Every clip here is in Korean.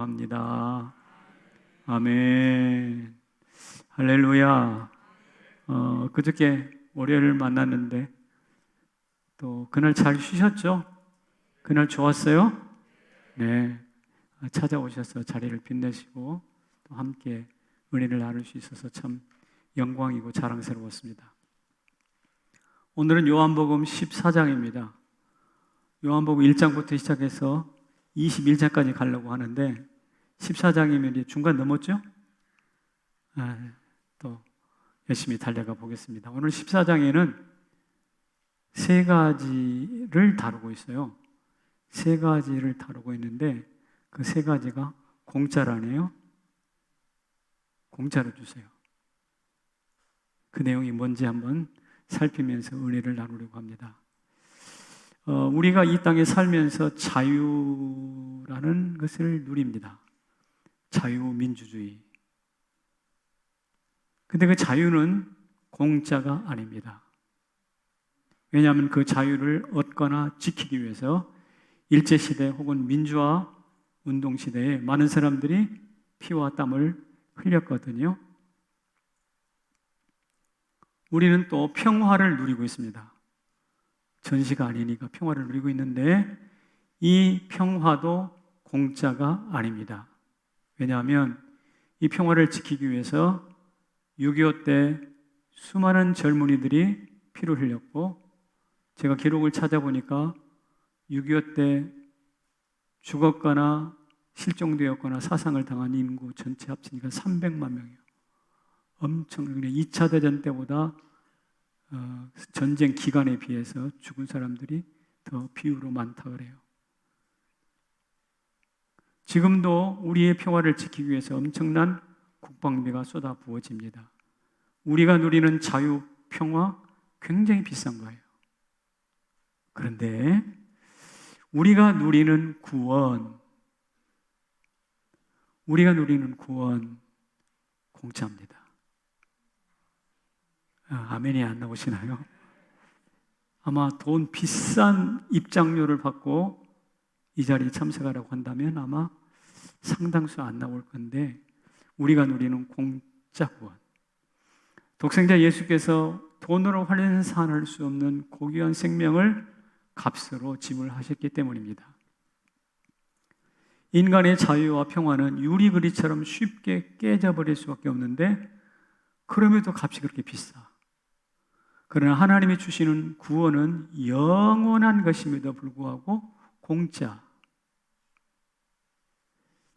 합니다. 아멘. 할렐루야. 그저께 월요일을 만났는데 또 그날 잘 쉬셨죠? 그날 좋았어요? 네. 찾아오셔서 자리를 빛내시고 또 함께 은혜를 나눌 수 있어서 참 영광이고 자랑스러웠습니다. 오늘은 요한복음 14장입니다. 요한복음 1장부터 시작해서 21장까지 가려고 하는데 14장이면 이제 중간 넘었죠? 또 열심히 달려가 보겠습니다. 오늘 14장에는 세 가지를 다루고 있어요. 세 가지를 다루고 있는데 그 세 가지가 공짜라네요. 공짜로 주세요. 그 내용이 뭔지 한번 살피면서 은혜를 나누려고 합니다. 우리가 이 땅에 살면서 자유라는 것을 누립니다. 자유민주주의. 근데 그 자유는 공짜가 아닙니다. 왜냐하면 그 자유를 얻거나 지키기 위해서 일제시대 혹은 민주화 운동시대에 많은 사람들이 피와 땀을 흘렸거든요. 우리는 또 평화를 누리고 있습니다. 전시가 아니니까 평화를 누리고 있는데 이 평화도 공짜가 아닙니다. 왜냐하면 이 평화를 지키기 위해서 6.25 때 수많은 젊은이들이 피를 흘렸고 제가 기록을 찾아보니까 6.25 때 죽었거나 실종되었거나 사상을 당한 인구 전체 합치니까 300만 명이에요. 엄청 2차 대전 때보다 전쟁 기간에 비해서 죽은 사람들이 더 비율로 많다 그래요. 지금도 우리의 평화를 지키기 위해서 엄청난 국방비가 쏟아 부어집니다. 우리가 누리는 자유, 평화 굉장히 비싼 거예요. 그런데 우리가 누리는 구원 공짜입니다. 아멘이 안 나오시나요? 아마 돈 비싼 입장료를 받고 이 자리에 참석하라고 한다면 아마 상당수 안 나올 건데 우리가 누리는 공짜 구원. 독생자 예수께서 돈으로 환산할 수 없는 고귀한 생명을 값으로 지불하셨기 때문입니다. 인간의 자유와 평화는 유리그리처럼 쉽게 깨져버릴 수밖에 없는데 그럼에도 값이 그렇게 비싸. 그러나 하나님이 주시는 구원은 영원한 것임에도 불구하고 공짜.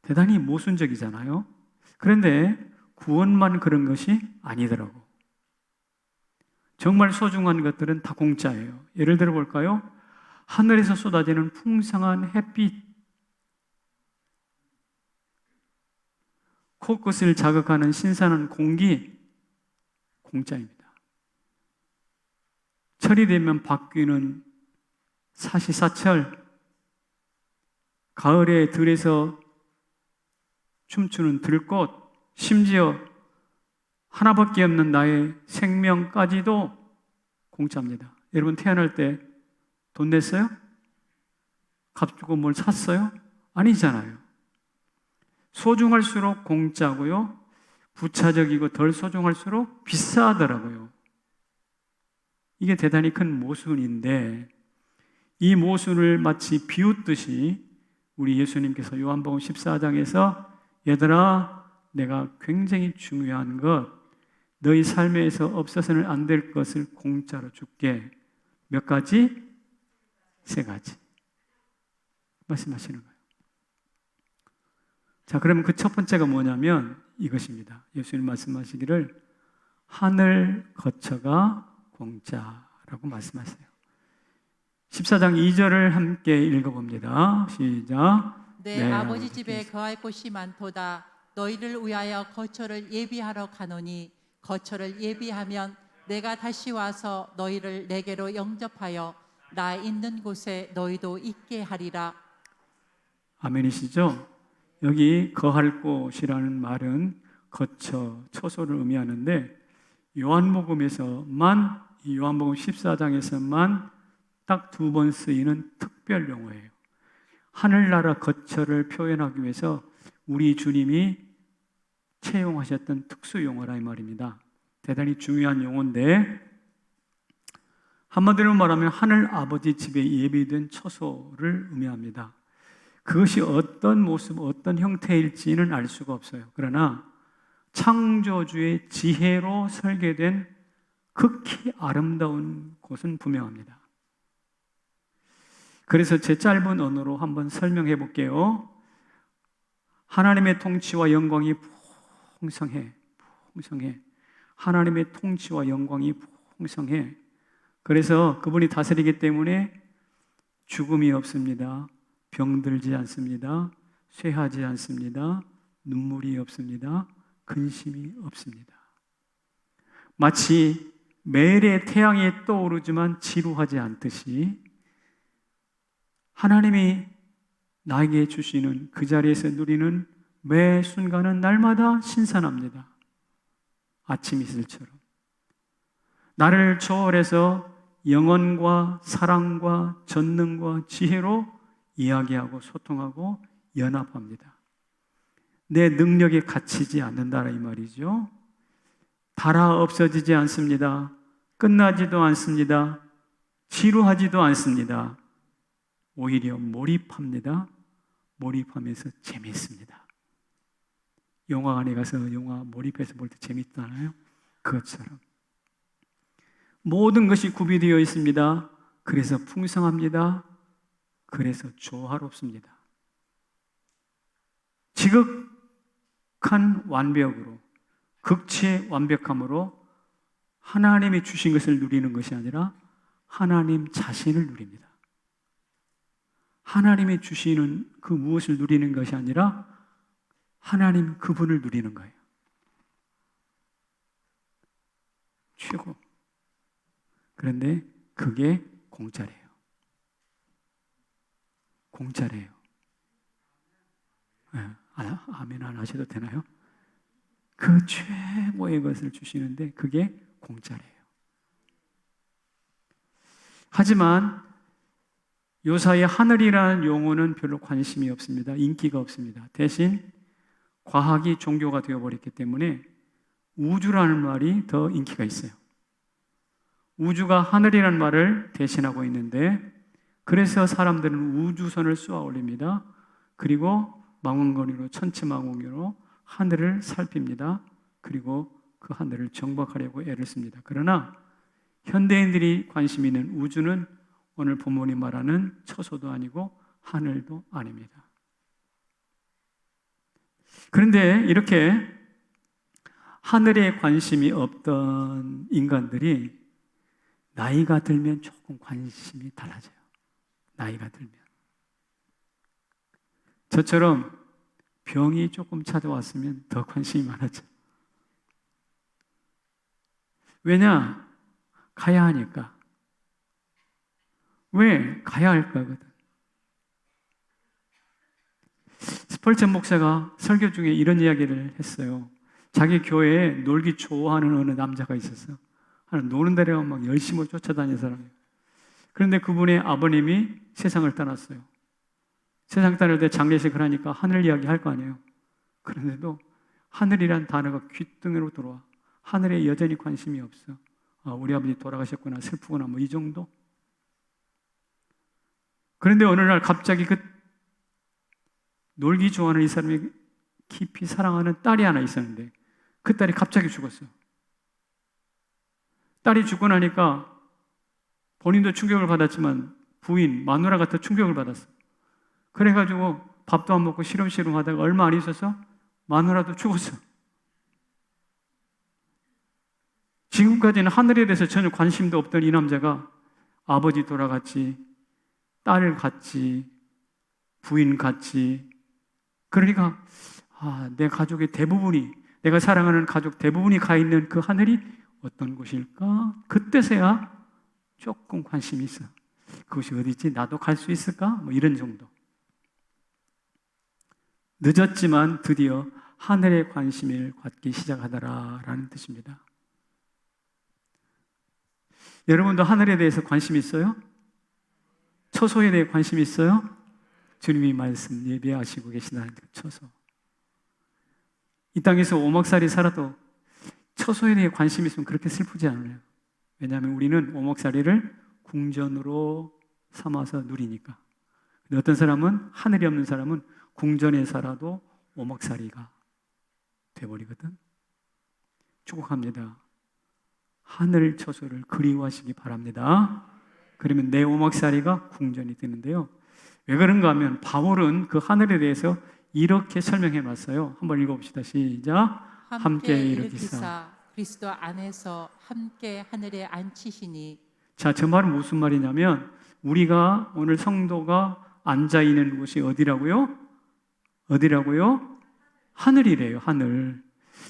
대단히 모순적이잖아요. 그런데 구원만 그런 것이 아니더라고. 정말 소중한 것들은 다 공짜예요. 예를 들어 볼까요? 하늘에서 쏟아지는 풍성한 햇빛, 코끝을 자극하는 신선한 공기, 공짜입니다. 철이 되면 바뀌는 사시사철, 가을에 들에서 춤추는 들꽃, 심지어 하나밖에 없는 나의 생명까지도 공짜입니다. 여러분 태어날 때 돈 냈어요? 값 주고 뭘 샀어요? 아니잖아요. 소중할수록 공짜고요. 부차적이고 덜 소중할수록 비싸더라고요. 이게 대단히 큰 모순인데 이 모순을 마치 비웃듯이 우리 예수님께서 요한복음 14장에서 얘들아 내가 굉장히 중요한 것 너희 삶에서 없어서는 안 될 것을 공짜로 줄게. 몇 가지? 세 가지 말씀하시는 거예요. 자, 그러면 그 첫 번째가 뭐냐면 이것입니다. 예수님 말씀하시기를 하늘 거처가 공짜라고 말씀하세요. 14장 2절을 함께 읽어봅니다. 시작. 내 아버지 집에 거할 곳이 많도다. 너희를 위하여 거처를 예비하러 가노니 거처를 예비하면 내가 다시 와서 너희를 내게로 영접하여 나 있는 곳에 너희도 있게 하리라. 아멘이시죠? 여기 거할 곳이라는 말은 거처, 처소를 의미하는데 요한복음에서만 이 요한복음 14장에서만 딱 2번 쓰이는 특별 용어예요. 하늘나라 거처를 표현하기 위해서 우리 주님이 채용하셨던 특수 용어라 이 말입니다. 대단히 중요한 용어인데 한마디로 말하면 하늘 아버지 집에 예비된 처소를 의미합니다. 그것이 어떤 모습, 어떤 형태일지는 알 수가 없어요. 그러나 창조주의 지혜로 설계된 극히 아름다운 곳은 분명합니다. 그래서 제 짧은 언어로 한번 설명해 볼게요. 하나님의 통치와 영광이 풍성해. 하나님의 통치와 영광이 풍성해. 그래서 그분이 다스리기 때문에 죽음이 없습니다. 병들지 않습니다. 쇠하지 않습니다. 눈물이 없습니다. 근심이 없습니다. 마치 매일의 태양이 떠오르지만 지루하지 않듯이 하나님이 나에게 주시는 그 자리에서 누리는 매 순간은 날마다 신선합니다. 아침 이슬처럼. 나를 초월해서 영혼과 사랑과 전능과 지혜로 이야기하고 소통하고 연합합니다. 내 능력에 갇히지 않는다라 이 말이죠. 달아 없어지지 않습니다. 끝나지도 않습니다. 지루하지도 않습니다. 오히려 몰입합니다. 몰입하면서 재미있습니다. 영화관에 가서 영화 몰입해서 볼 때 재밌잖아요. 그것처럼 모든 것이 구비되어 있습니다. 그래서 풍성합니다. 그래서 조화롭습니다. 지극한 완벽으로, 극치의 완벽함으로 하나님이 주신 것을 누리는 것이 아니라 하나님 자신을 누립니다. 하나님이 주시는 그 무엇을 누리는 것이 아니라 하나님 그분을 누리는 거예요. 최고. 그런데 그게 공짜래요. 공짜래요. 네, 아멘 안 하셔도 되나요? 그 최고의 것을 주시는데 그게 공짜래요. 하지만 요사이 하늘이라는 용어는 별로 관심이 없습니다. 인기가 없습니다. 대신 과학이 종교가 되어버렸기 때문에 우주라는 말이 더 인기가 있어요. 우주가 하늘이라는 말을 대신하고 있는데 그래서 사람들은 우주선을 쏘아 올립니다. 그리고 망원경으로 천체망원경으로 하늘을 살핍니다. 그리고 그 하늘을 정박하려고 애를 씁니다. 그러나 현대인들이 관심 있는 우주는 오늘 본문이 말하는 처소도 아니고 하늘도 아닙니다. 그런데 이렇게 하늘에 관심이 없던 인간들이 나이가 들면 조금 관심이 달라져요. 나이가 들면. 저처럼 병이 조금 찾아왔으면 더 관심이 많아져요. 왜냐? 가야 하니까. 왜? 가야 할 거거든. 스펄전 목사가 설교 중에 이런 이야기를 했어요. 자기 교회에 놀기 좋아하는 어느 남자가 있었어요. 노는 데가 막 열심히 쫓아다니는 사람이에요. 그런데 그분의 아버님이 세상을 떠났어요. 세상 떠날 때 장례식을 하니까 하늘 이야기 할 거 아니에요. 그런데도 하늘이란 단어가 귓등으로 들어와. 하늘에 여전히 관심이 없어. 우리 아버지 돌아가셨구나, 슬프구나, 뭐 이 정도? 그런데 어느 날 갑자기 그 놀기 좋아하는 이 사람이 깊이 사랑하는 딸이 하나 있었는데 그 딸이 갑자기 죽었어요. 딸이 죽고 나니까 본인도 충격을 받았지만 부인, 마누라가 더 충격을 받았어요. 그래가지고 밥도 안 먹고 시름시름 하다가 얼마 안 있어서 마누라도 죽었어요. 지금까지는 하늘에 대해서 전혀 관심도 없던 이 남자가 아버지 돌아갔지, 딸 갔지, 부인 갔지. 그러니까 내 가족의 대부분이, 내가 사랑하는 가족 대부분이 가 있는 그 하늘이 어떤 곳일까? 그때서야 조금 관심이 있어. 그것이 어디지? 나도 갈 수 있을까? 뭐 이런 정도. 늦었지만 드디어 하늘에 관심을 갖기 시작하더라라는 뜻입니다. 여러분도 하늘에 대해서 관심이 있어요? 처소에 대해 관심이 있어요? 주님이 말씀 예배하시고 계시다는 그 처소. 이 땅에서 오목살이 살아도 처소에 대해 관심이 있으면 그렇게 슬프지 않아요. 왜냐하면 우리는 오목살이를 궁전으로 삼아서 누리니까. 근데 어떤 사람은, 하늘이 없는 사람은 궁전에 살아도 오목살이가 돼버리거든. 축복합니다. 하늘 처소를 그리워하시기 바랍니다. 그러면 내 오목살이가 궁전이 되는데요. 왜 그런가 하면 바울은 그 하늘에 대해서 이렇게 설명해 놨어요. 한번 읽어봅시다. 시작. 함께 일으키사 그리스도 안에서 함께 하늘에 앉히시니. 자, 저 말은 무슨 말이냐면 우리가 오늘 성도가 앉아 있는 곳이 어디라고요? 어디라고요? 하늘이래요. 하늘.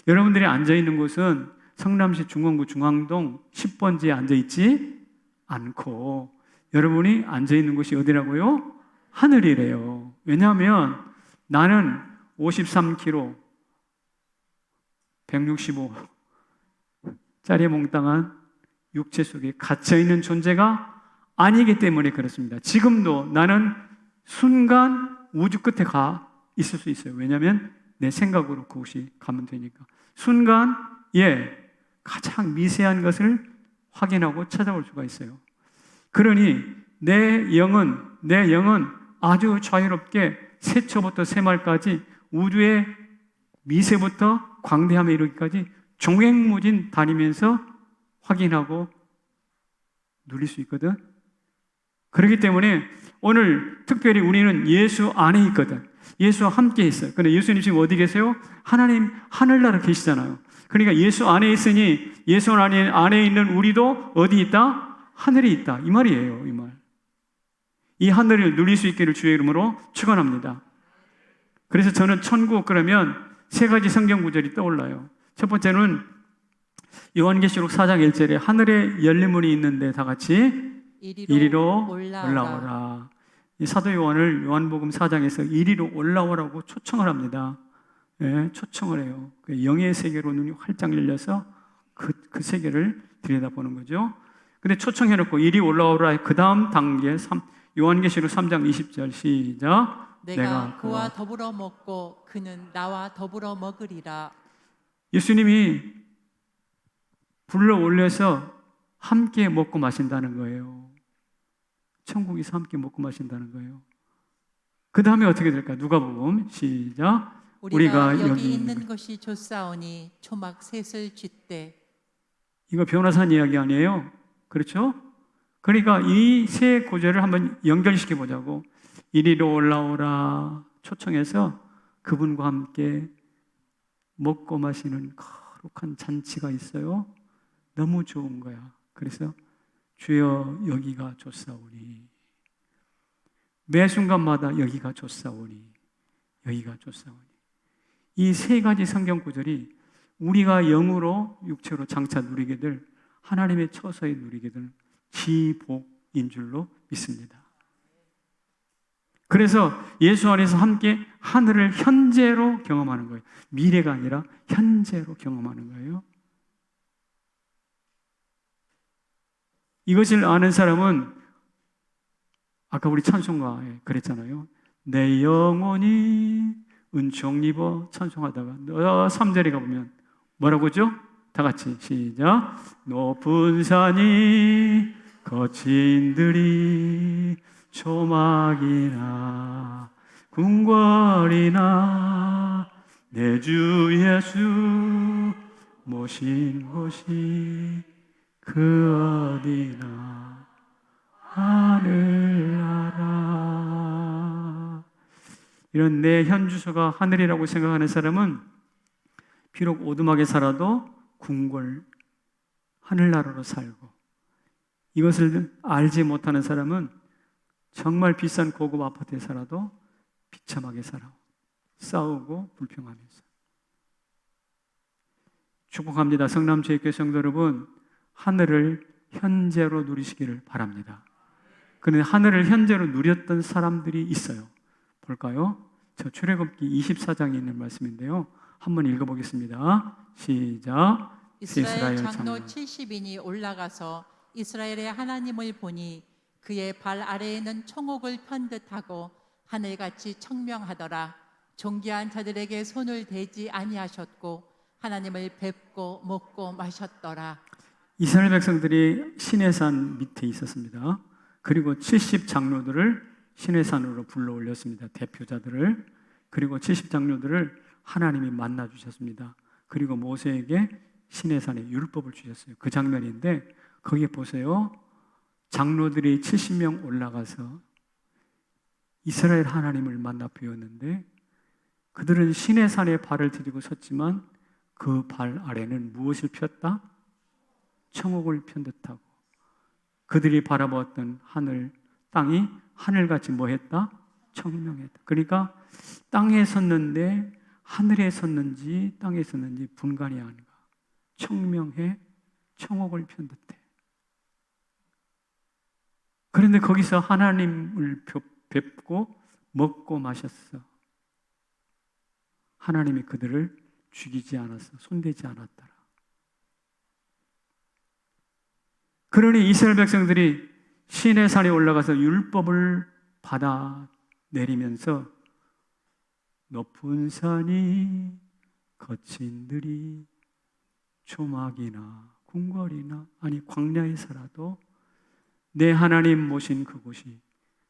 여러분들이 앉아 있는 곳은 성남시 중원구 중앙동 10번지에 앉아 있지 않고 여러분이 앉아 있는 곳이 어디라고요? 하늘이래요. 왜냐하면 나는 53kg 165짜리 몽땅한 육체 속에 갇혀있는 존재가 아니기 때문에 그렇습니다. 지금도 나는 순간 우주 끝에 가 있을 수 있어요. 왜냐하면 내 생각으로 그곳이 가면 되니까. 순간 가장 미세한 것을 확인하고 찾아올 수가 있어요. 그러니 내 영은 아주 자유롭게 세초부터 세말까지 우주의 미세부터 광대함에 이르기까지 종횡무진 다니면서 확인하고 누릴 수 있거든. 그렇기 때문에 오늘 특별히 우리는 예수 안에 있거든. 예수와 함께 있어요. 근데 예수님 지금 어디 계세요? 하나님 하늘나라 계시잖아요. 그러니까 예수 안에 있으니 예수 안에 있는 우리도 어디 있다? 하늘에 있다. 이 말이에요. 이 말. 이 하늘을 누릴 수 있기를 주의 이름으로 축원합니다. 그래서 저는 천국 그러면 세 가지 성경 구절이 떠올라요. 첫 번째는 요한계시록 4장 1절에 하늘에 열린 문이 있는데 다 같이 이리로 올라오라. 이 사도 요한을 요한복음 4장에서 이리로 올라오라고 초청을 합니다. 초청을 해요. 영의 세계로 눈이 활짝 열려서 그 세계를 들여다보는 거죠. 근데 초청해놓고 이리 올라오라. 그 다음 단계 요한계시록 3장 20절 시작. 내가 그와 더불어 먹고 그는 나와 더불어 먹으리라. 예수님이 불러 올려서 함께 먹고 마신다는 거예요. 천국에서 함께 먹고 마신다는 거예요. 그 다음에 어떻게 될까? 누가복음 시작. 우리가 여기 있는 것이 좋사오니 초막 셋을 쥐때. 이거 변호사 이야기 아니에요? 그렇죠? 그러니까 이 세 구절을 한번 연결시켜 보자고. 이리로 올라오라 초청해서 그분과 함께 먹고 마시는 거룩한 잔치가 있어요. 너무 좋은 거야. 그래서 주여 여기가 좋사오니, 매 순간마다 여기가 좋사오니, 여기가 좋사오니. 이 세 가지 성경 구절이 우리가 영으로 육체로 장차 누리게 될 하나님의 처소에 누리게 될 지복인 줄로 믿습니다. 그래서 예수 안에서 함께 하늘을 현재로 경험하는 거예요. 미래가 아니라 현재로 경험하는 거예요. 이것을 아는 사람은 아까 우리 찬송가에 그랬잖아요. 내 영혼이 은총 입어 찬송하다가 3절에 가보면 뭐라고 하죠? 다 같이 시작. 높은 산이 거친 들이 초막이나 궁궐이나 내 주 예수 모신 곳이 그 어디나 하늘나라. 이런 내 현주소가 하늘이라고 생각하는 사람은 비록 오두막에 살아도 궁궐 하늘나라로 살고, 이것을 알지 못하는 사람은 정말 비싼 고급 아파트에 살아도 비참하게 살아. 싸우고 불평하면서. 축복합니다. 성남제일교회 성도 여러분, 하늘을 현재로 누리시기를 바랍니다. 그런데 하늘을 현재로 누렸던 사람들이 있어요. 볼까요? 저 출애굽기 24장에 있는 말씀인데요. 한번 읽어보겠습니다. 시작. 이스라엘 장로 70인이 올라가서 이스라엘의 하나님을 보니 그의 발 아래에는 청옥을 편듯하고 하늘같이 청명하더라. 존귀한 자들에게 손을 대지 아니하셨고 하나님을 뵙고 먹고 마셨더라. 이스라엘 백성들이 시내산 밑에 있었습니다. 그리고 70 장로들을 시내산으로 불러 올렸습니다. 대표자들을. 그리고 70 장로들을 하나님이 만나 주셨습니다. 그리고 모세에게 시내산에 율법을 주셨어요. 그 장면인데 거기에 보세요. 장로들이 70명 올라가서 이스라엘 하나님을 만나 뵈었는데 그들은 시내산에 발을 디디고 섰지만 그 발 아래는 무엇을 폈다? 청옥을 편 듯하고 그들이 바라보았던 하늘, 땅이 하늘같이 뭐했다? 청명했다. 그러니까 땅에 섰는데 하늘에 섰는지 땅에 섰는지 분간이 아닌가. 청명해 청옥을 편 듯해. 그런데 거기서 하나님을 뵙고 먹고 마셨어. 하나님이 그들을 죽이지 않았어. 손대지 않았더라. 그러니 이스라엘 백성들이 시내산에 올라가서 율법을 받아 내리면서 높은 산이 거친 들이 초막이나 궁궐이나 아니 광야에 살아도 내 하나님 모신 그곳이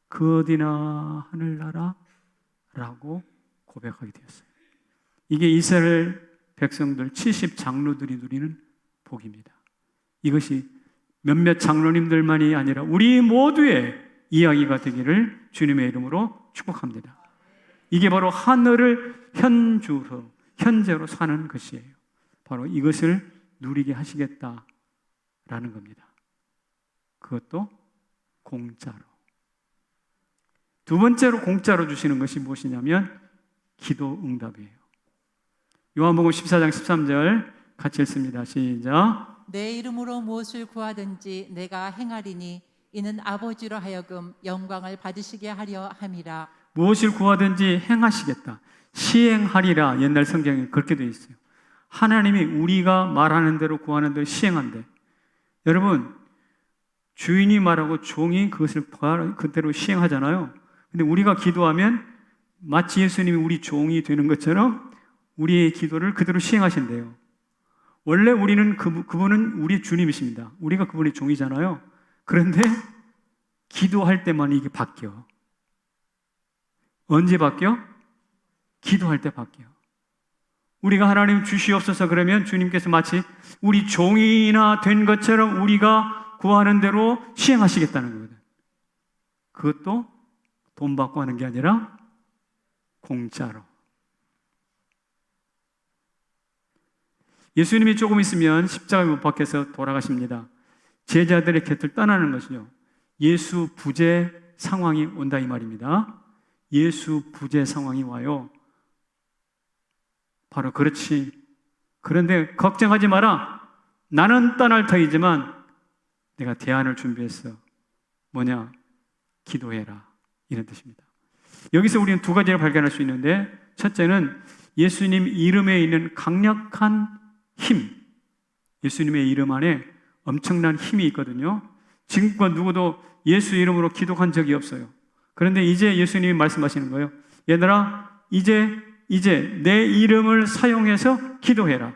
그 어디나 하늘나라라고 고백하게 되었어요. 이게 이스라엘 백성들 70 장로들이 누리는 복입니다. 이것이 몇몇 장로님들만이 아니라 우리 모두의 이야기가 되기를 주님의 이름으로 축복합니다. 이게 바로 하늘을 현재로 사는 것이에요. 바로 이것을 누리게 하시겠다라는 겁니다. 그것도 공짜로. 두 번째로 공짜로 주시는 것이 무엇이냐면 기도 응답이에요. 요한복음 14장 13절 같이 읽습니다. 시작. 내 이름으로 무엇을 구하든지 내가 행하리니 이는 아버지로 하여금 영광을 받으시게 하려 함이라. 무엇을 구하든지 행하시겠다. 시행하리라. 옛날 성경에 그렇게 되어 있어요. 하나님이 우리가 말하는 대로 구하는 대로 시행한대. 여러분, 주인이 말하고 종이 그것을 그대로 시행하잖아요. 근데 우리가 기도하면 마치 예수님이 우리 종이 되는 것처럼 우리의 기도를 그대로 시행하신대요. 원래 우리는 그분은 우리 주님이십니다. 우리가 그분의 종이잖아요. 그런데 기도할 때만 이게 바뀌어. 언제 바뀌어? 기도할 때 바뀌어. 우리가 하나님 주시옵소서 그러면 주님께서 마치 우리 종이나 된 것처럼 우리가 구하는 대로 시행하시겠다는 거거든. 그것도 돈 받고 하는 게 아니라 공짜로. 예수님이 조금 있으면 십자가에 못 박혀서 돌아가십니다. 제자들의 곁을 떠나는 것이죠. 예수 부재 상황이 온다 이 말입니다. 예수 부재 상황이 와요. 바로 그렇지. 그런데 걱정하지 마라. 나는 떠날 터이지만 내가 대안을 준비했어. 뭐냐? 기도해라. 이런 뜻입니다. 여기서 우리는 두 가지를 발견할 수 있는데 첫째는 예수님 이름에 있는 강력한 힘. 예수님의 이름 안에 엄청난 힘이 있거든요. 지금껏 누구도 예수 이름으로 기도한 적이 없어요. 그런데 이제 예수님이 말씀하시는 거예요. 얘들아, 이제 내 이름을 사용해서 기도해라.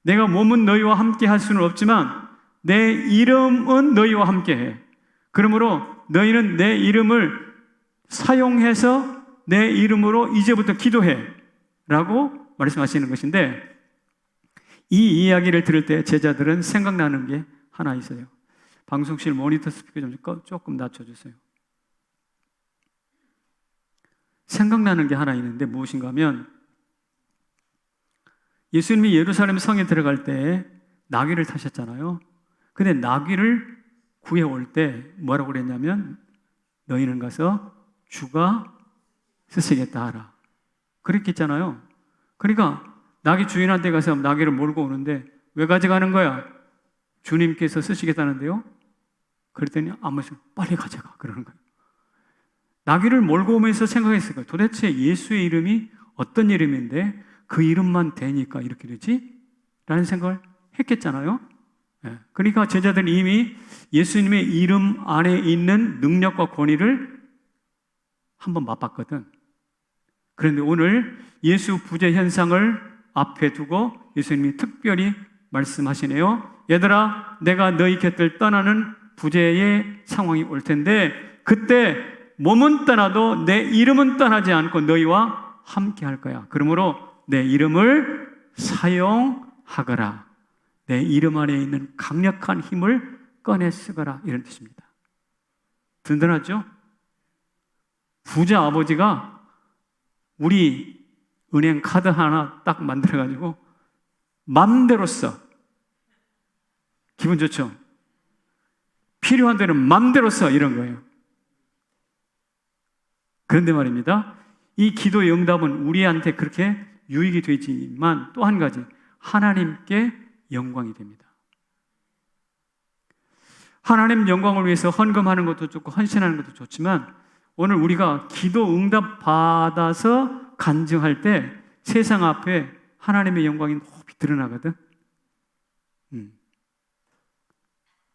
내가 몸은 너희와 함께 할 수는 없지만 내 이름은 너희와 함께 해. 그러므로 너희는 내 이름을 사용해서 내 이름으로 이제부터 기도해 라고 말씀하시는 것인데 이 이야기를 들을 때 제자들은 생각나는 게 하나 있어요. 방송실 모니터 스피커 좀 조금 낮춰주세요. 생각나는 게 하나 있는데 무엇인가 하면 예수님이 예루살렘 성에 들어갈 때 나귀를 타셨잖아요. 근데 나귀를 구해올 때 뭐라고 그랬냐면 너희는 가서 주가 쓰시겠다 하라. 그랬겠잖아요. 그러니까 나귀 주인한테 가서 나귀를 몰고 오는데 왜 가져가는 거야? 주님께서 쓰시겠다는데요. 그랬더니 아무 소리 빨리 가져가 그러는 거예요. 나귀를 몰고 오면서 생각했을 거예요. 도대체 예수의 이름이 어떤 이름인데 그 이름만 되니까 이렇게 되지? 라는 생각을 했겠잖아요. 그러니까 제자들은 이미 예수님의 이름 안에 있는 능력과 권위를 한번 맛봤거든. 그런데 오늘 예수 부재 현상을 앞에 두고 예수님이 특별히 말씀하시네요. 얘들아, 내가 너희 곁을 떠나는 부재의 상황이 올 텐데 그때 몸은 떠나도 내 이름은 떠나지 않고 너희와 함께 할 거야. 그러므로 내 이름을 사용하거라. 내 이름 안에 있는 강력한 힘을 꺼내 쓰거라. 이런 뜻입니다. 든든하죠? 부자 아버지가 우리 은행 카드 하나 딱 만들어가지고 맘대로 써. 기분 좋죠? 필요한 데는 맘대로 써. 이런 거예요. 그런데 말입니다. 이 기도의 응답은 우리한테 그렇게 유익이 되지만 또 한 가지, 하나님께 영광이 됩니다. 하나님 영광을 위해서 헌금하는 것도 좋고 헌신하는 것도 좋지만 오늘 우리가 기도 응답 받아서 간증할 때 세상 앞에 하나님의 영광이 높이 드러나거든.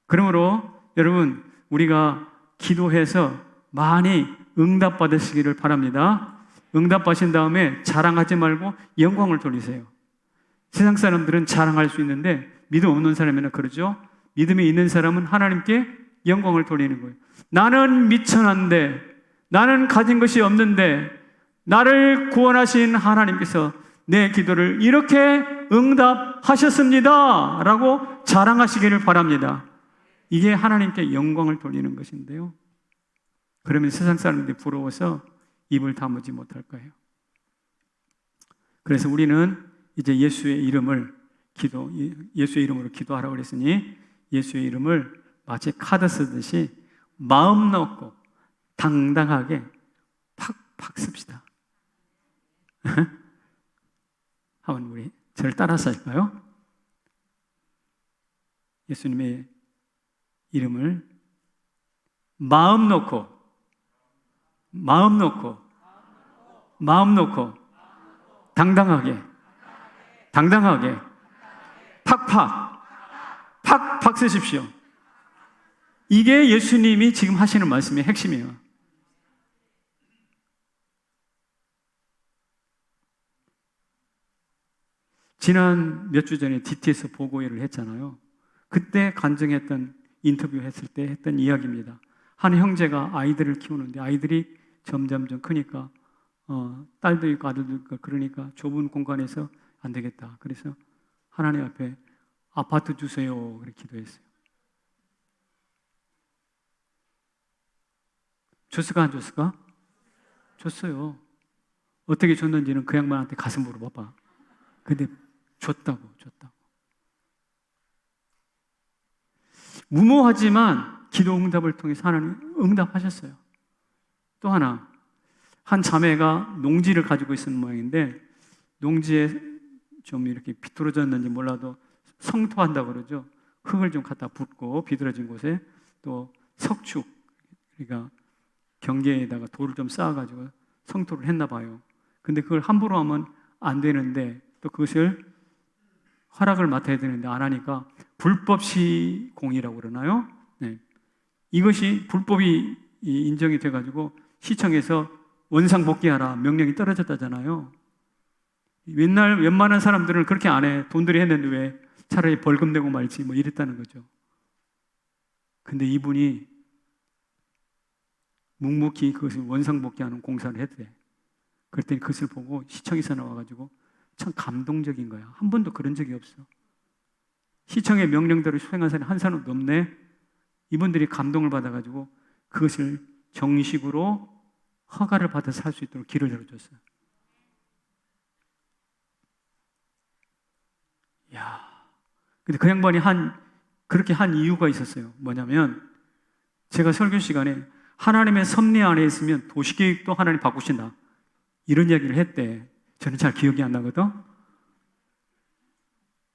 그러므로 여러분, 우리가 기도해서 많이 응답 받으시기를 바랍니다. 응답 받으신 다음에 자랑하지 말고 영광을 돌리세요. 세상 사람들은 자랑할 수 있는데 믿음 없는 사람이나 그러죠. 믿음이 있는 사람은 하나님께 영광을 돌리는 거예요. 나는 미천한데, 나는 가진 것이 없는데 나를 구원하신 하나님께서 내 기도를 이렇게 응답하셨습니다 라고 자랑하시기를 바랍니다. 이게 하나님께 영광을 돌리는 것인데요, 그러면 세상 사람들이 부러워서 입을 다무지 못할 거예요. 그래서 우리는 이제 예수의 이름으로 기도하라고 그랬으니 예수의 이름을 마치 카드 쓰듯이 마음 놓고 당당하게 팍팍 씁시다. 한번 우리 저를 따라서 할까요? 예수님의 이름을 마음 놓고 당당하게 팍팍 쓰십시오. 이게 예수님이 지금 하시는 말씀의 핵심이에요. 지난 몇 주 전에 DT에서 보고회를 했잖아요. 그때 간증했던, 인터뷰했을 때 했던 이야기입니다. 한 형제가 아이들을 키우는데 아이들이 점점 크니까 딸도 있고 아들도 있고 그러니까 좁은 공간에서 안 되겠다. 그래서 하나님 앞에 아파트 주세요. 그렇게 기도했어요. 줬을까 안 줬을까? 줬어요. 어떻게 줬는지는 그 양반한테 가서 물어봐봐. 근데 줬다고. 무모하지만 기도 응답을 통해서 하나님 응답하셨어요. 또 하나, 한 자매가 농지를 가지고 있는 모양인데 농지에 좀 이렇게 비뚤어졌는지 몰라도 성토한다고 그러죠. 흙을 좀 갖다 붓고 비뚤어진 곳에 또 석축, 그러니까 경계에다가 돌을 좀 쌓아가지고 성토를 했나 봐요. 근데 그걸 함부로 하면 안 되는데 또 그것을 허락을 맡아야 되는데 안 하니까 불법 시공이라고 그러나요? 네. 이것이 불법이 인정이 돼가지고 시청에서 원상복귀하라 명령이 떨어졌다잖아요. 웬만한 사람들은 그렇게 안 해. 돈들이 했는데 왜 차라리 벌금 내고 말지 뭐 이랬다는 거죠. 근데 이분이 묵묵히 그것을 원상복귀하는 공사를 했대. 그랬더니 그것을 보고 시청에서 나와가지고 참 감동적인 거야. 한 번도 그런 적이 없어. 시청의 명령대로 수행한 사람이 한 사람도 없네. 이분들이 감동을 받아가지고 그것을 정식으로 허가를 받아서 할 수 있도록 길을 열어줬어요. 야, 근데 그 양반이 그렇게 한 이유가 있었어요. 뭐냐면 제가 설교 시간에 하나님의 섭리 안에 있으면 도시계획도 하나님 바꾸신다, 이런 이야기를 했대. 저는 잘 기억이 안 나거든.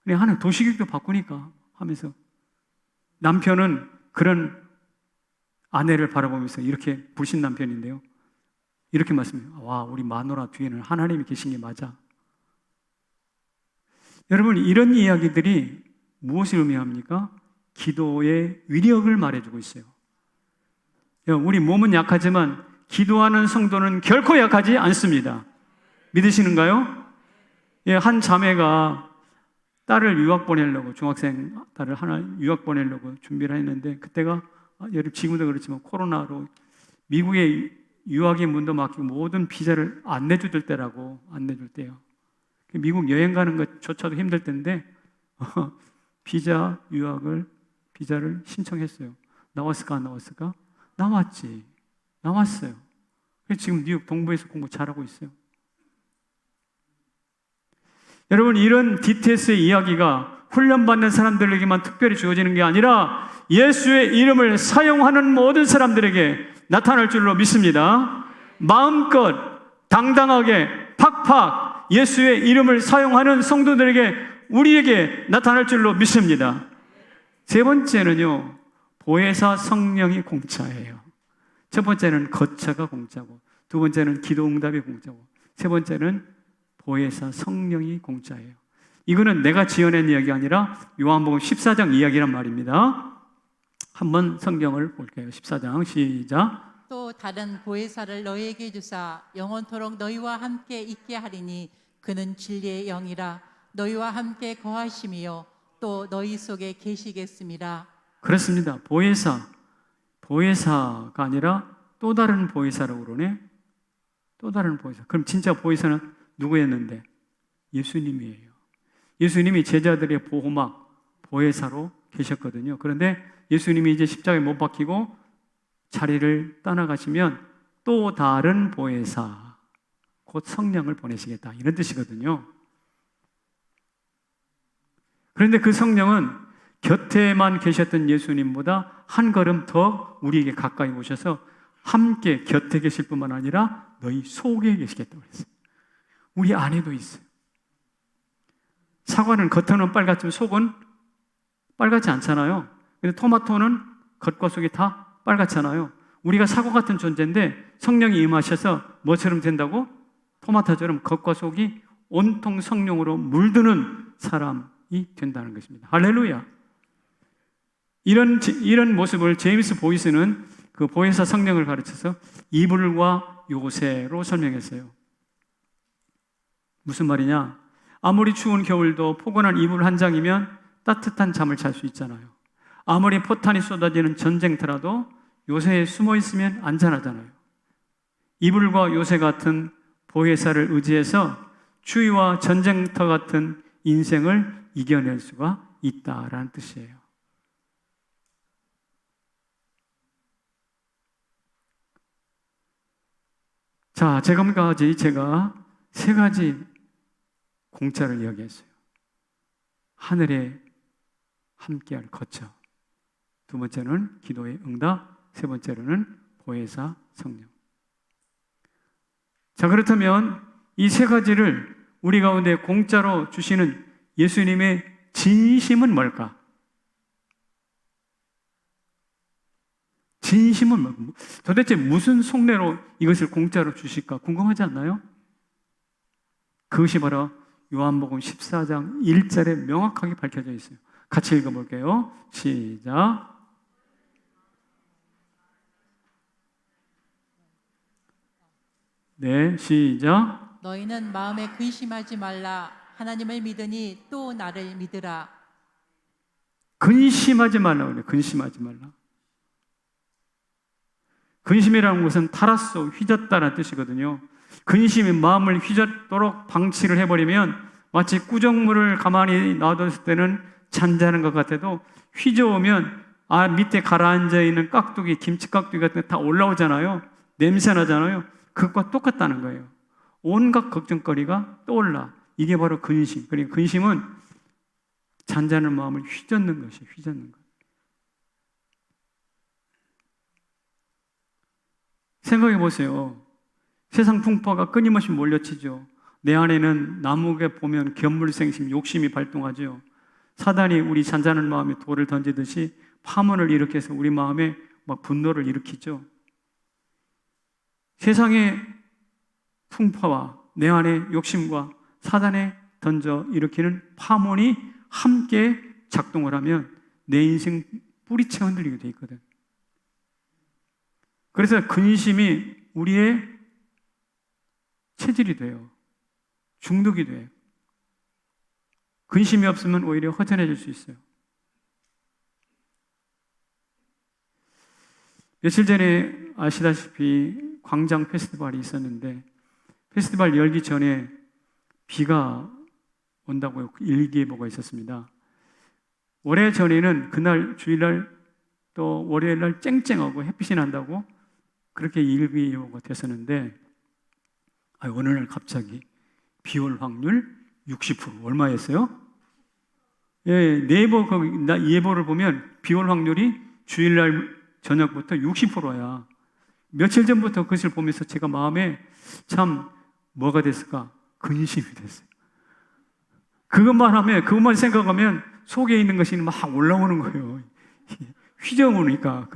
근데 하나님 도시계획도 바꾸니까 하면서 남편은 그런 아내를 바라보면서 이렇게 불신 남편인데요, 이렇게 말씀해요. 와, 우리 마누라 뒤에는 하나님이 계신 게 맞아. 여러분, 이런 이야기들이 무엇을 의미합니까? 기도의 위력을 말해주고 있어요. 우리 몸은 약하지만 기도하는 성도는 결코 약하지 않습니다. 믿으시는가요? 예, 한 자매가 딸을 유학 보내려고, 중학생 딸을 하나 유학 보내려고 준비를 했는데, 그때가 지금도 그렇지만 코로나로 미국의 유학의 문도 막히고 모든 비자를 안 내줄 때라고. 안 내줄 때요. 미국 여행 가는 것조차도 힘들 때인데 비자를 신청했어요. 나왔을까 안 나왔을까? 나왔지. 나왔어요. 그래서 지금 뉴욕 동부에서 공부 잘하고 있어요. 여러분, 이런 DTS의 이야기가 훈련받는 사람들에게만 특별히 주어지는 게 아니라 예수의 이름을 사용하는 모든 사람들에게 나타날 줄로 믿습니다. 마음껏 당당하게 팍팍 예수의 이름을 사용하는 성도들에게, 우리에게 나타날 줄로 믿습니다. 세 번째는요, 보혜사 성령이 공짜예요. 첫 번째는 거처가 공짜고, 두 번째는 기도응답이 공짜고, 세 번째는 보혜사 성령이 공짜예요. 이거는 내가 지어낸 이야기가 아니라 요한복음 14장 이야기란 말입니다. 한번 성경을 볼게요. 14장 시작. 또 다른 보혜사를 너희에게 주사 영원토록 너희와 함께 있게 하리니 그는 진리의 영이라. 너희와 함께 거하심이요 또 너희 속에 계시겠습니다. 그렇습니다. 보혜사가 아니라 또 다른 보혜사라고 그러네. 또 다른 보혜사. 그럼 진짜 보혜사는 누구였는데? 예수님이에요. 예수님이 제자들의 보호막, 보혜사로 계셨거든요. 그런데 예수님이 이제 십자가에 못 박히고 자리를 떠나가시면 또 다른 보혜사, 곧 성령을 보내시겠다, 이런 뜻이거든요. 그런데 그 성령은 곁에만 계셨던 예수님보다 한 걸음 더 우리에게 가까이 오셔서 함께 곁에 계실 뿐만 아니라 너희 속에 계시겠다고 그랬어요. 우리 안에도 있어요. 사과는 겉은 빨갛지만 속은 빨갛지 않잖아요. 근데 토마토는 겉과 속이 다 빨갛잖아요. 우리가 사과 같은 존재인데 성령이 임하셔서 뭐처럼 된다고? 토마토처럼 겉과 속이 온통 성령으로 물드는 사람이 된다는 것입니다. 할렐루야. 이런 모습을 제임스 보이스는 그 보혜사 성령을 가르쳐서 이불과 요새로 설명했어요. 무슨 말이냐? 아무리 추운 겨울도 포근한 이불 한 장이면 따뜻한 잠을 잘 수 있잖아요. 아무리 포탄이 쏟아지는 전쟁터라도 요새에 숨어 있으면 안전하잖아요. 이불과 요새 같은 보혜사를 의지해서 추위와 전쟁터 같은 인생을 이겨낼 수가 있다라는 뜻이에요. 자, 지금까지 제가 세 가지 공짜를 이야기했어요. 하늘에 함께할 거처, 두 번째는 기도의 응답, 세 번째로는 보혜사 성령. 자, 그렇다면 이 세 가지를 우리 가운데 공짜로 주시는 예수님의 진심은 뭘까? 진심은 뭘까? 도대체 무슨 속내로 이것을 공짜로 주실까 궁금하지 않나요? 그것이 바로 요한복음 14장 1절에 명확하게 밝혀져 있어요. 같이 읽어볼게요. 시작. 네, 시작. 너희는 마음에 근심하지 말라. 하나님을 믿으니 또 나를 믿으라. 근심하지 말라고 그래요. 근심하지 말라. 근심이라는 것은 타라소, 휘젓다라는 뜻이거든요. 근심이 마음을 휘젓도록 방치를 해버리면 마치 꾸정물을 가만히 놔뒀을 때는 잔잔한 것 같아도 휘저으면 밑에 가라앉아 있는 깍두기, 김치 깍두기 같은 거 다 올라오잖아요. 냄새 나잖아요. 그것과 똑같다는 거예요. 온갖 걱정거리가 떠올라. 이게 바로 근심. 그러니까 근심은 잔잔한 마음을 휘젓는 것이 휘젓는 것. 생각해 보세요. 세상 풍파가 끊임없이 몰려치죠. 내 안에는 나무에 보면 견물생심, 욕심이 발동하죠. 사단이 우리 잔잔한 마음에 돌을 던지듯이 파문을 일으켜서 우리 마음에 막 분노를 일으키죠. 세상의 풍파와 내 안의 욕심과 사단에 던져 일으키는 파문이 함께 작동을 하면 내 인생 뿌리채 흔들리게 돼 있거든. 그래서 근심이 우리의 체질이 돼요. 중독이 돼요. 근심이 없으면 오히려 허전해질 수 있어요. 며칠 전에 아시다시피 광장 페스티벌이 있었는데 페스티벌 열기 전에 비가 온다고 일기예보가 있었습니다. 오래전에는 그날 주일날 또 월요일날 쨍쨍하고 햇빛이 난다고 그렇게 일기예보가 됐었는데 어느 날 갑자기 비 올 확률 60% 얼마였어요? 예, 네이버 예보를 보면 비 올 확률이 주일날 저녁부터 60%야. 며칠 전부터 그것을 보면서 제가 마음에 참 뭐가 됐을까? 근심이 됐어요. 그것만 생각하면 속에 있는 것이 막 올라오는 거예요. 휘저으니까.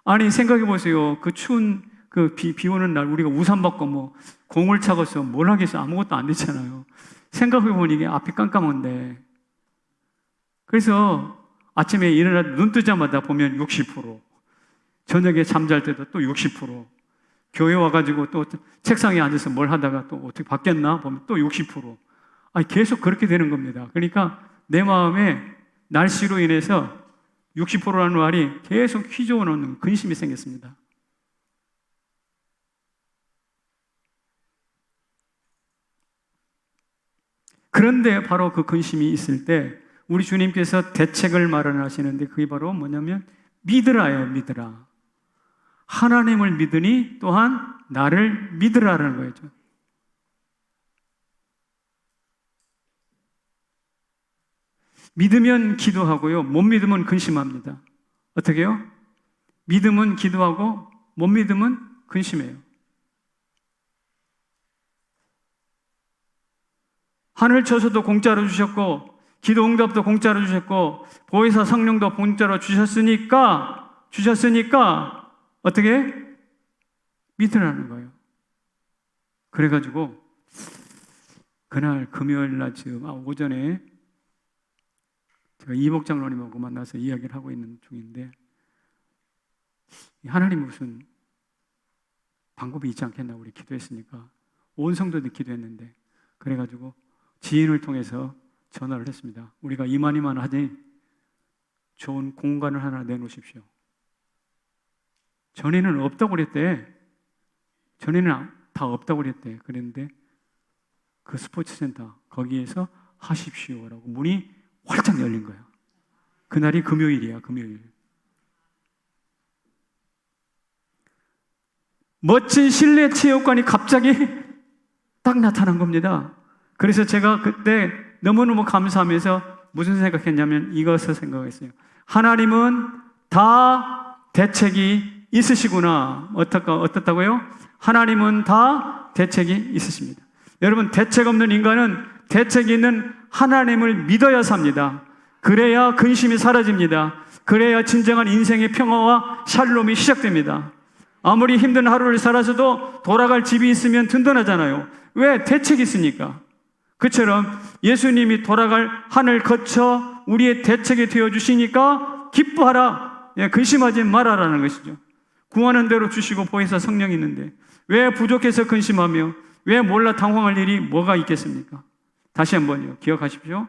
아니, 생각해 보세요. 그 추운 비 오는 날 우리가 우산 받고 뭐 공을 차고서 뭘 하겠어? 아무것도 안 되잖아요. 생각해 보니 이게 앞이 깜깜한데. 그래서 아침에 일어나 눈 뜨자마자 보면 60%. 저녁에 잠잘 때도 또 60%. 교회 와가지고 또 책상에 앉아서 뭘 하다가 또 어떻게 바뀌었나 보면 또 60%. 계속 그렇게 되는 겁니다. 그러니까 내 마음에 날씨로 인해서 60%라는 말이 계속 휘저어놓는 근심이 생겼습니다. 그런데 바로 그 근심이 있을 때 우리 주님께서 대책을 마련하시는데 그게 바로 뭐냐면 믿으라예요. 믿으라. 하나님을 믿으니 또한 나를 믿으라라는 거죠. 믿으면 기도하고요. 못 믿으면 근심합니다. 어떻게 해요? 믿으면 기도하고 못 믿으면 근심해요. 하늘 쳐서도 공짜로 주셨고 기도 응답도 공짜로 주셨고 보혜사 성령도 공짜로 주셨으니까 어떻게? 믿으라는 거예요. 그래가지고 그날 금요일 날 지금 오전에 제가 이복 장로님하고 만나서 이야기를 하고 있는 중인데 하나님 무슨 방법이 있지 않겠나 우리 기도했으니까 온 성도들이 기도했는데 그래가지고 지인을 통해서 전화를 했습니다. 우리가 이만 하니 좋은 공간을 하나 내놓으십시오. 전에는 없다고 그랬대. 전에는 다 없다고 그랬대. 그랬는데 그 스포츠센터 거기에서 하십시오라고 문이 활짝 열린 거예요. 그날이 금요일이야. 금요일. 멋진 실내 체육관이 갑자기 딱 나타난 겁니다. 그래서 제가 그때 너무너무 감사하면서 무슨 생각했냐면 이것을 생각했어요. 하나님은 다 대책이 있으시구나. 어떻다고요? 하나님은 다 대책이 있으십니다. 여러분, 대책 없는 인간은 대책이 있는 하나님을 믿어야 삽니다. 그래야 근심이 사라집니다. 그래야 진정한 인생의 평화와 샬롬이 시작됩니다. 아무리 힘든 하루를 살아서도 돌아갈 집이 있으면 든든하잖아요. 왜? 대책이 있으니까. 그처럼 예수님이 돌아갈 하늘 거쳐 우리의 대책이 되어주시니까 기뻐하라. 근심하지 말아라는 것이죠. 구하는 대로 주시고 보혜사 성령이 있는데 왜 부족해서 근심하며 왜 몰라 당황할 일이 뭐가 있겠습니까? 다시 한번요. 기억하십시오.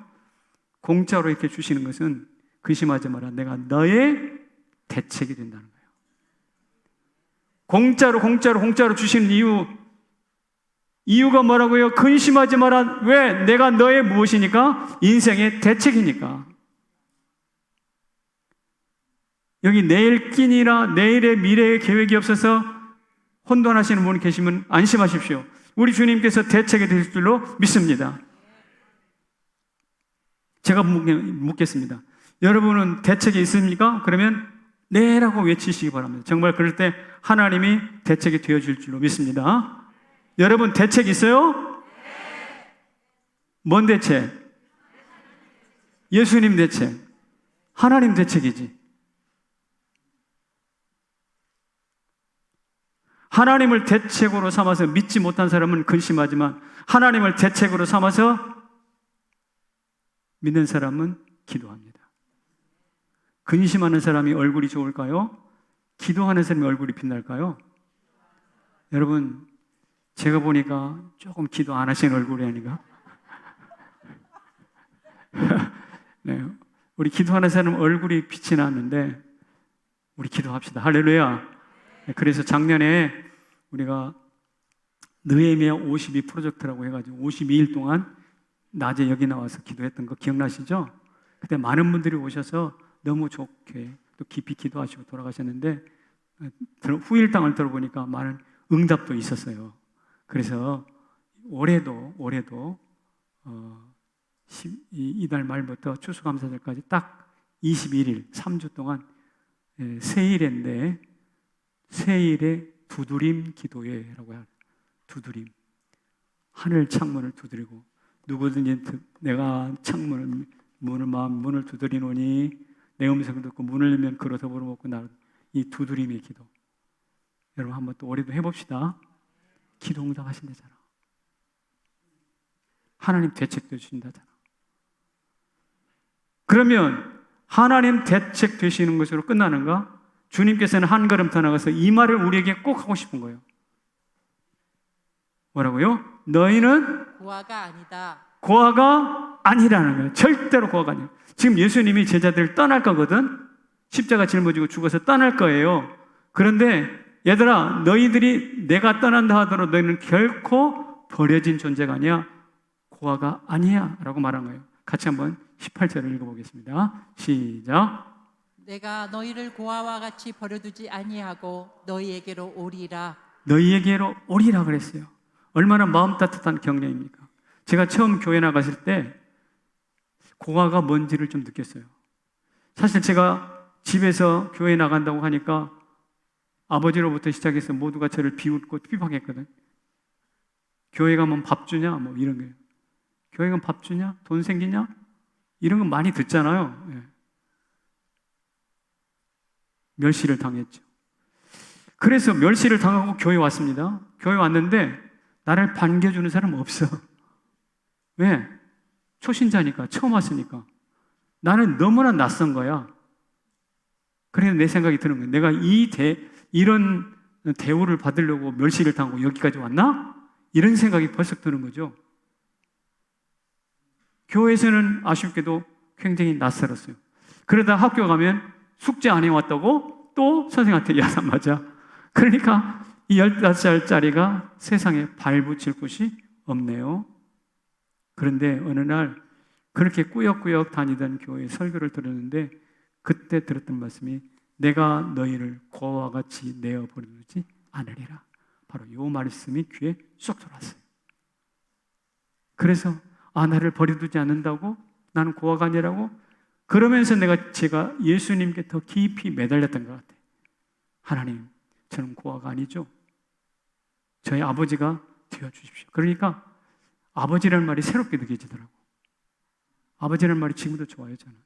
공짜로 이렇게 주시는 것은 근심하지 마라. 내가 너의 대책이 된다는 거예요. 공짜로 주시는 이유가 뭐라고요? 근심하지 마라. 왜? 내가 너의 무엇이니까? 인생의 대책이니까. 여기 내일 끼니나 내일의 미래의 계획이 없어서 혼돈하시는 분 계시면 안심하십시오. 우리 주님께서 대책이 되실 줄로 믿습니다. 제가 묻겠습니다. 여러분은 대책이 있습니까? 그러면 네라고 외치시기 바랍니다. 정말 그럴 때 하나님이 대책이 되어줄 줄로 믿습니다. 여러분 대책 있어요? 뭔 대책? 예수님 대책. 하나님 대책이지. 하나님을 대책으로 삼아서 믿지 못한 사람은 근심하지만 하나님을 대책으로 삼아서 믿는 사람은 기도합니다. 근심하는 사람이 얼굴이 좋을까요? 기도하는 사람이 얼굴이 빛날까요? 여러분, 제가 보니까 조금 기도 안 하시는 얼굴이 아닌가? 네, 우리 기도하는 사람 얼굴이 빛이 나는데 우리 기도합시다. 할렐루야. 네, 그래서 작년에 우리가 느헤미야 52 프로젝트라고 해가지고 52일 동안 낮에 여기 나와서 기도했던 거 기억나시죠? 그때 많은 분들이 오셔서 너무 좋게 또 깊이 기도하시고 돌아가셨는데 후일담을 들어보니까 많은 응답도 있었어요. 그래서 올해도 이달 말부터 추수감사절까지 딱 21일 3주 동안 세일인데 세일의 두드림 기도회라고 해요. 두드림. 하늘 창문을 두드리고 누구든지 내가 문을 두드리노니 내 음성을 듣고 문을 열면 그로 더불어 먹고 나를 이 두드림의 기도. 여러분 한번 또 올해도 해봅시다. 기도 응답하신다잖아. 하나님 대책 되신다잖아. 그러면 하나님 대책 되시는 것으로 끝나는가? 주님께서는 한 걸음 더 나가서 이 말을 우리에게 꼭 하고 싶은 거예요. 뭐라고요? 너희는 고아가 아니다. 고아가 아니라는 거예요. 절대로 고아가 아니에요. 지금 예수님이 제자들을 떠날 거거든. 십자가 짊어지고 죽어서 떠날 거예요. 그런데 얘들아, 너희들이 내가 떠난다 하더라도 너희는 결코 버려진 존재가 아니야. 고아가 아니야 라고 말한 거예요. 같이 한번 18절을 읽어보겠습니다. 시작. 내가 너희를 고아와 같이 버려두지 아니하고 너희에게로 오리라. 너희에게로 오리라 그랬어요. 얼마나 마음 따뜻한 격려입니까? 제가 처음 교회 나갔을 때 고아가 뭔지를 좀 느꼈어요. 사실 제가 집에서 교회 나간다고 하니까 아버지로부터 시작해서 모두가 저를 비웃고 핍박했거든. 교회 가면 밥 주냐? 뭐 이런 거예요. 교회 가면 밥 주냐? 돈 생기냐? 이런 거 많이 듣잖아요. 예. 멸시를 당했죠. 그래서 멸시를 당하고 교회 왔습니다. 교회 왔는데 나를 반겨주는 사람 없어. 왜? 초신자니까, 처음 왔으니까. 나는 너무나 낯선 거야. 그래서 내 생각이 드는 거예요. 내가 이런 대우를 받으려고 멸시를 당하고 여기까지 왔나? 이런 생각이 벌써 드는 거죠. 교회에서는 아쉽게도 굉장히 낯설었어요. 그러다 학교 가면 숙제 안 해왔다고 또 선생님한테 야단 맞아. 그러니까 이 15살짜리가 세상에 발붙일 곳이 없네요. 그런데 어느 날 그렇게 꾸역꾸역 다니던 교회 설교를 들었는데 그때 들었던 말씀이 내가 너희를 고아와 같이 내어버리지 않으리라. 바로 이 말씀이 귀에 쏙 들어왔어요. 그래서 나를 버려두지 않는다고? 나는 고아가 아니라고? 그러면서 제가 예수님께 더 깊이 매달렸던 것 같아요. 하나님, 저는 고아가 아니죠. 저희 아버지가 되어주십시오. 그러니까 아버지라는 말이 새롭게 느껴지더라고요. 아버지라는 말이 지금도 좋아요, 저는.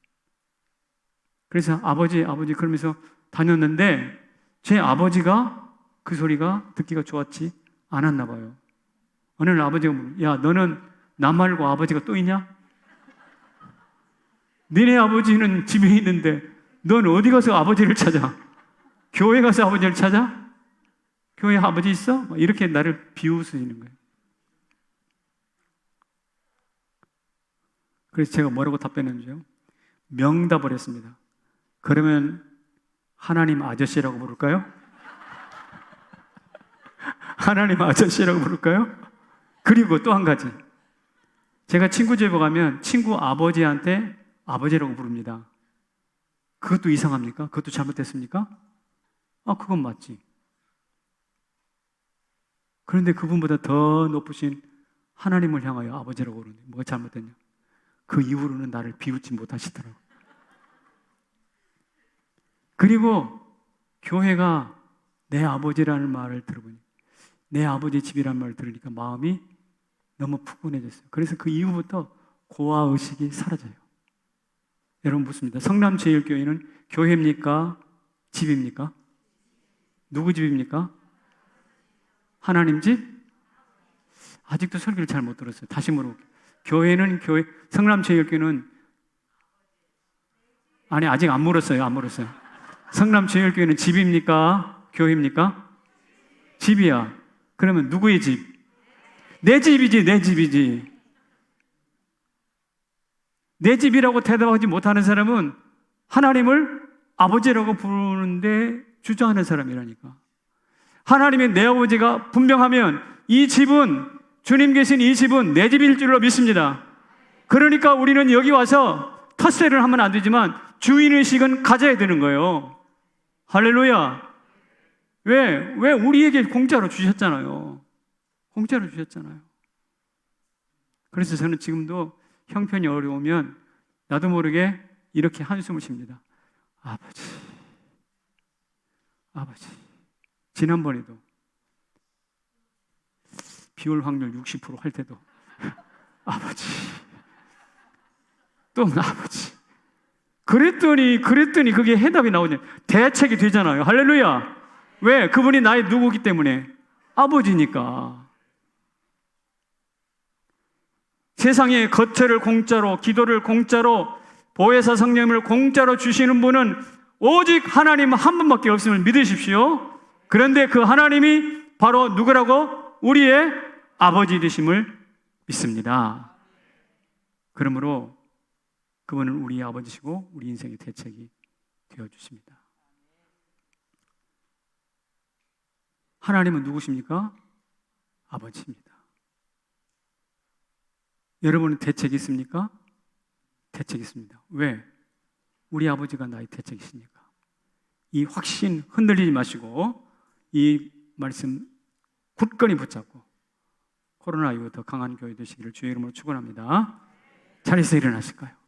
그래서 아버지 그러면서 다녔는데 제 아버지가 그 소리가 듣기가 좋았지 않았나 봐요. 어느 날 아버지가 야, 너는 나 말고 아버지가 또 있냐? 너네 아버지는 집에 있는데 넌 어디 가서 아버지를 찾아? 교회 가서 아버지를 찾아? 교회 아버지 있어? 이렇게 나를 비웃으시는 거예요. 그래서 제가 뭐라고 답변했는지요? 명답을 했습니다. 그러면 하나님 아저씨라고 부를까요? 하나님 아저씨라고 부를까요? 그리고 또 한 가지. 제가 친구 집에 가면 친구 아버지한테 아버지라고 부릅니다. 그것도 이상합니까? 그것도 잘못됐습니까? 그건 맞지. 그런데 그분보다 더 높으신 하나님을 향하여 아버지라고 부르는데 뭐가 잘못됐냐? 그 이후로는 나를 비웃지 못하시더라고요. 그리고 교회가 내 아버지라는 말을 들어보니 내 아버지 집이라는 말을 들으니까 마음이 너무 푸근해졌어요. 그래서 그 이후부터 고아의식이 사라져요. 여러분 묻습니다. 성남제일교회는 교회입니까? 집입니까? 누구 집입니까? 하나님 집? 아직도 설교를 잘 못 들었어요. 다시 물어볼게요. 성남제일교회는 아니 아직 안 물었어요. 성남제일교회는 집입니까? 교회입니까? 집이야. 그러면 누구의 집? 내 집이지. 내 집이라고 대답하지 못하는 사람은 하나님을 아버지라고 부르는데 주저하는 사람이라니까. 하나님의 내 아버지가 분명하면 이 집은, 주님 계신 이 집은 내 집일 줄로 믿습니다. 그러니까 우리는 여기 와서 텃세를 하면 안 되지만 주인의식은 가져야 되는 거예요. 할렐루야. 왜 우리에게 공짜로 주셨잖아요. 공짜로 주셨잖아요. 그래서 저는 지금도 형편이 어려우면 나도 모르게 이렇게 한숨을 쉽니다. 아버지, 아버지. 지난번에도 비올 확률 60% 할 때도 아버지, 또 아버지. 그랬더니 그게 해답이 나오냐. 대책이 되잖아요. 할렐루야. 왜? 그분이 나의 누구기 때문에. 아버지니까. 세상에 거처를 공짜로, 기도를 공짜로, 보혜사 성령님을 공짜로 주시는 분은 오직 하나님 한 분밖에 없음을 믿으십시오. 그런데 그 하나님이 바로 누구라고? 우리의 아버지 되심을 믿습니다. 그러므로 그분은 우리의 아버지시고 우리 인생의 대책이 되어주십니다. 하나님은 누구십니까? 아버지입니다. 여러분은 대책이 있습니까? 대책이 있습니다. 왜? 우리 아버지가 나의 대책이시니까. 이 확신 흔들리지 마시고 이 말씀 굳건히 붙잡고 코로나 이후 더 강한 교회 되시기를 주의 이름으로 축원합니다. 자리에서 일어나실까요?